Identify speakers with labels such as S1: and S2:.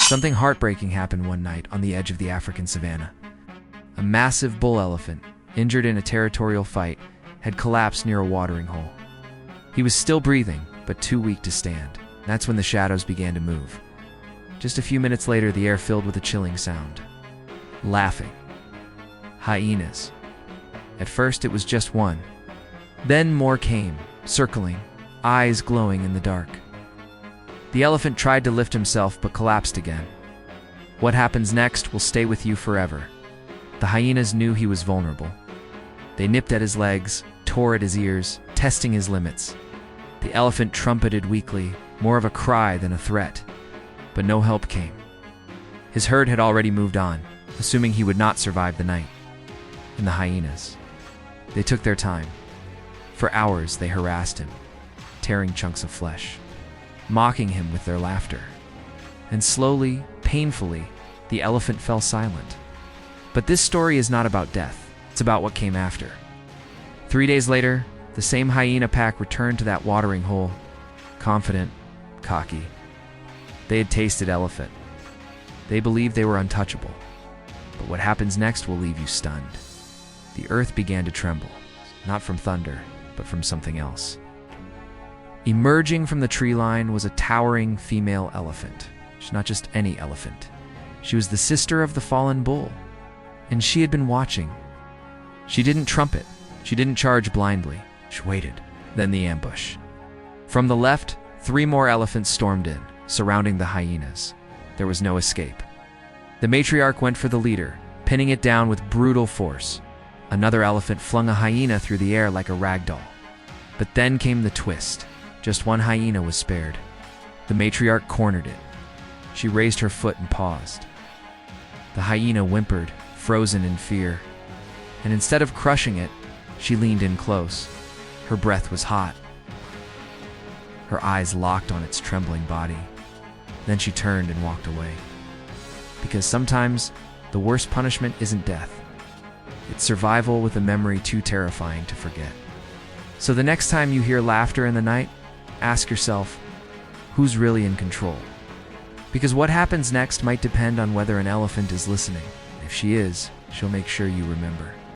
S1: Something heartbreaking happened one night on the edge of the African savannah. A massive bull elephant, injured in a territorial fight, had collapsed near a watering hole. He was still breathing, but too weak to stand. That's when the shadows began to move. Just a few minutes later, the air filled with a chilling sound. Laughing. Hyenas. At first, it was just one. Then more came, circling, eyes glowing in the dark. The elephant tried to lift himself, but collapsed again. What happens next will stay with you forever. The hyenas knew he was vulnerable. They nipped at his legs, tore at his ears, testing his limits. The elephant trumpeted weakly, more of a cry than a threat. But no help came. His herd had already moved on, assuming he would not survive the night. And the hyenas. They took their time. For hours they harassed him, tearing chunks of flesh, mocking him with their laughter. And slowly, painfully, the elephant fell silent. But this story is not about death. It's about what came after. 3 days later, the same hyena pack returned to that watering hole, confident, cocky. They had tasted elephant. They believed they were untouchable. But what happens next will leave you stunned. The earth began to tremble, not from thunder, but from something else. Emerging from the tree line was a towering female elephant. She's not just any elephant. She was the sister of the fallen bull. And she had been watching. She didn't trumpet. She didn't charge blindly. She waited. Then the ambush. From the left, 3 more elephants stormed in, surrounding the hyenas. There was no escape. The matriarch went for the leader, pinning it down with brutal force. Another elephant flung a hyena through the air like a rag doll. But then came the twist. Just one hyena was spared. The matriarch cornered it. She raised her foot and paused. The hyena whimpered, frozen in fear. And instead of crushing it, she leaned in close. Her breath was hot. Her eyes locked on its trembling body. Then she turned and walked away. Because sometimes, the worst punishment isn't death. It's survival with a memory too terrifying to forget. So the next time you hear laughter in the night, ask yourself, who's really in control? Because what happens next might depend on whether an elephant is listening. If she is, she'll make sure you remember.